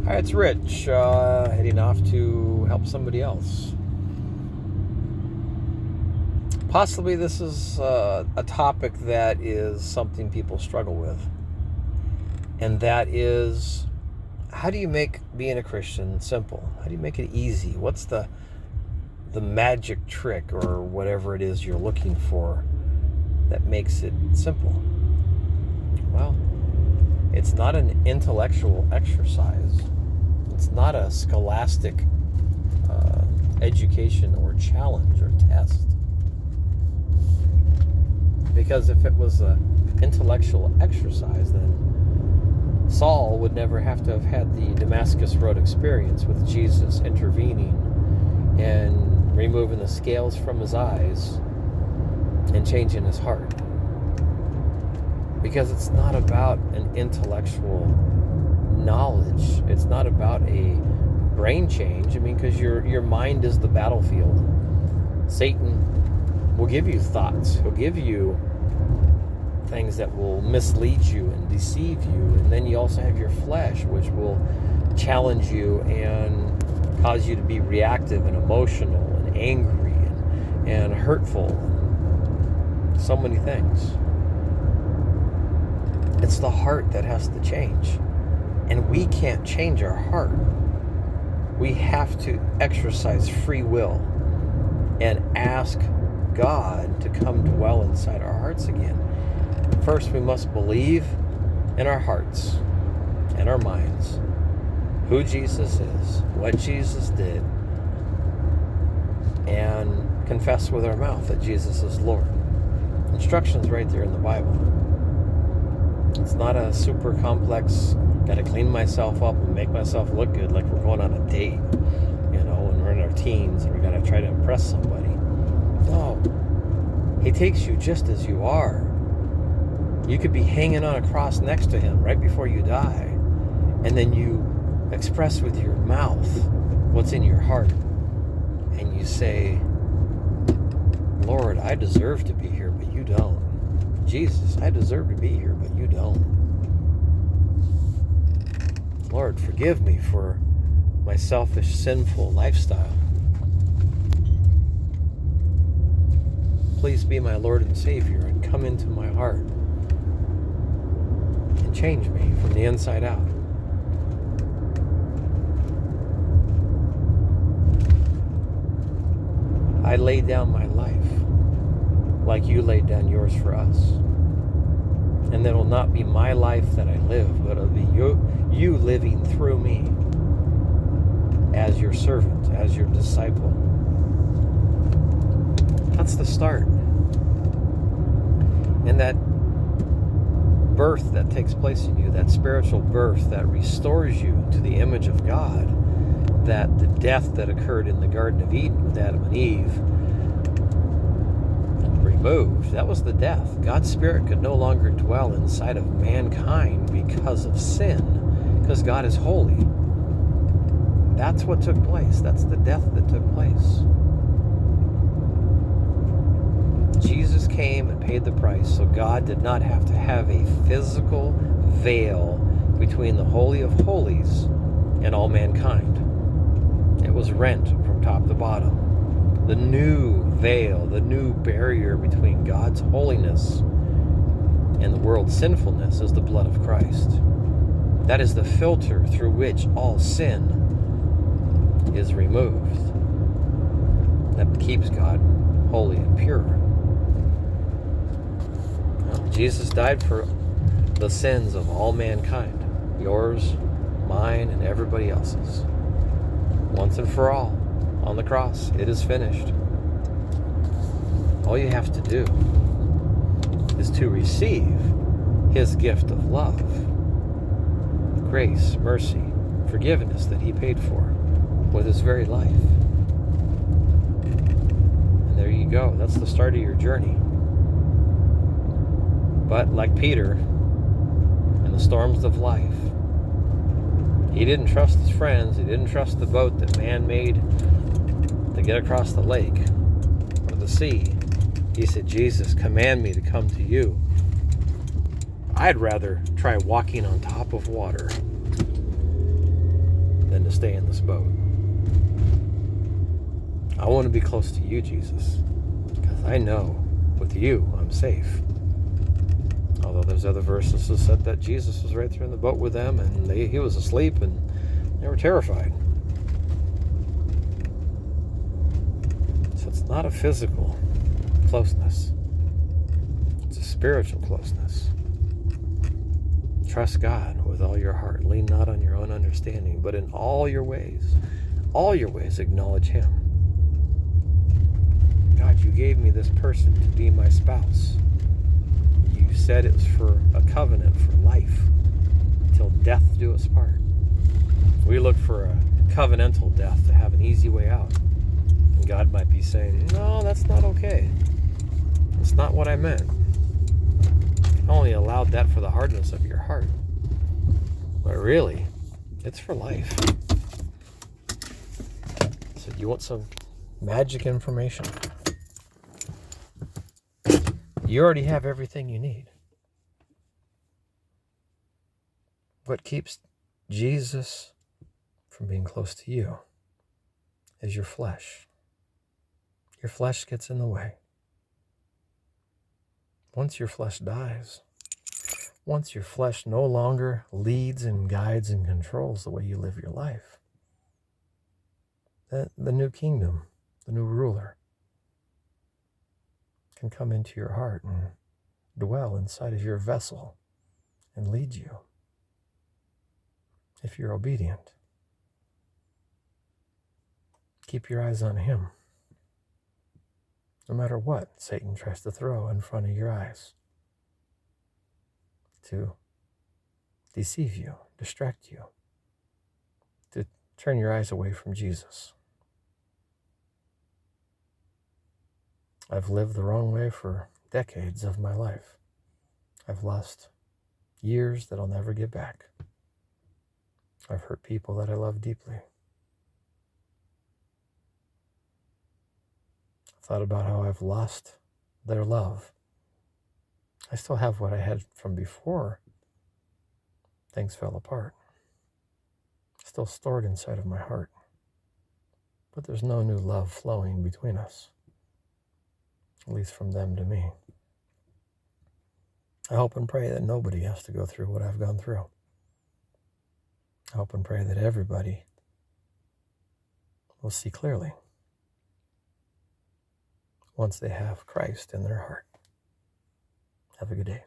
Hi, it's Rich, heading off to help somebody else. Possibly this is a topic that is something people struggle with. And that is, how do you make being a Christian simple? How do you make it easy? What's the magic trick or whatever it is you're looking for that makes it simple? Well, it's not an intellectual exercise. It's not a scholastic education or challenge or test. Because if it was an intellectual exercise, then Saul would never have to have had the Damascus Road experience with Jesus intervening and removing the scales from his eyes and changing his heart. Because it's not about an intellectual knowledge. It's not about a brain change. I mean, because your mind is the battlefield. Satan will give you thoughts. He'll give you things that will mislead you and deceive you. And then you also have your flesh, which will challenge you and cause you to be reactive and emotional and angry and hurtful. So many things. It's the heart that has to change. And we can't change our heart. We have to exercise free will and ask God to come dwell inside our hearts again. First, we must believe in our hearts and our minds who Jesus is, what Jesus did, and confess with our mouth that Jesus is Lord. Instructions right there in the Bible. It's not a super complex, gotta clean myself up and make myself look good like we're going on a date, when we're in our teens and we gotta try to impress somebody. No. He takes you just as you are. You could be hanging on a cross next to him right before you die, and then you express with your mouth what's in your heart, and you say, Lord, I deserve to be here, but you don't. Jesus, I deserve to be here, but you don't. Lord, forgive me for my selfish, sinful lifestyle. Please be my Lord and Savior and come into my heart and change me from the inside out. I laid down my life like you laid down yours for us. And it will not be my life that I live, but it'll be you living through me as your servant, as your disciple. That's the start. And that birth that takes place in you, that spiritual birth that restores you to the image of God, that the death that occurred in the Garden of Eden with Adam and Eve removed, that was the death. God's Spirit could no longer dwell inside of mankind because of sin, because God is holy. That's what took place. That's the death that took place. Jesus came and paid the price, so God did not have to have a physical veil between the Holy of Holies and all mankind. It was rent from top to bottom. The new veil, the new barrier between God's holiness and the world's sinfulness is the blood of Christ. That is the filter through which all sin is removed. That keeps God holy and pure. Well, Jesus died for the sins of all mankind. Yours, mine, and everybody else's. Once and for all. On the cross, it is finished. All you have to do is to receive his gift of love, grace, mercy, forgiveness that he paid for with his very life. And there you go. That's the start of your journey. But like Peter in the storms of life, he didn't trust his friends. He didn't trust the boat that man made to get across the lake or the sea. He said, Jesus, command me to come to you. I'd rather try walking on top of water to stay in this boat. I want to be close to you, Jesus, because I know with you I'm safe. Although there's other verses that said that Jesus was right there in the boat with them, and he was asleep, and they were terrified. So it's not a physical closeness. It's a spiritual closeness. Trust God with all your heart. Lean not on your own understanding, but in all your ways acknowledge Him. God, you gave me this person to be my spouse. You said it was for a covenant for life, till death do us part. We look for a covenantal death to have an easy way out. And God might be saying, no, that's not okay. That's not what I meant. I only allowed that for the hardness of your heart. But really, it's for life. So you want some magic information? You already have everything you need. What keeps Jesus from being close to you is your flesh. Your flesh gets in the way. Once your flesh dies, once your flesh no longer leads and guides and controls the way you live your life, the new kingdom, the new ruler, can come into your heart and dwell inside of your vessel and lead you if you're obedient. Keep your eyes on Him, no matter what Satan tries to throw in front of your eyes to deceive you, distract you, to turn your eyes away from Jesus. I've lived the wrong way for decades of my life. I've lost years that I'll never get back. I've hurt people that I love deeply. I've thought about how I've lost their love. I still have what I had from before things fell apart. Still stored inside of my heart. But there's no new love flowing between us, at least from them to me. I hope and pray that nobody has to go through what I've gone through. I hope and pray that everybody will see clearly once they have Christ in their heart. Have a good day.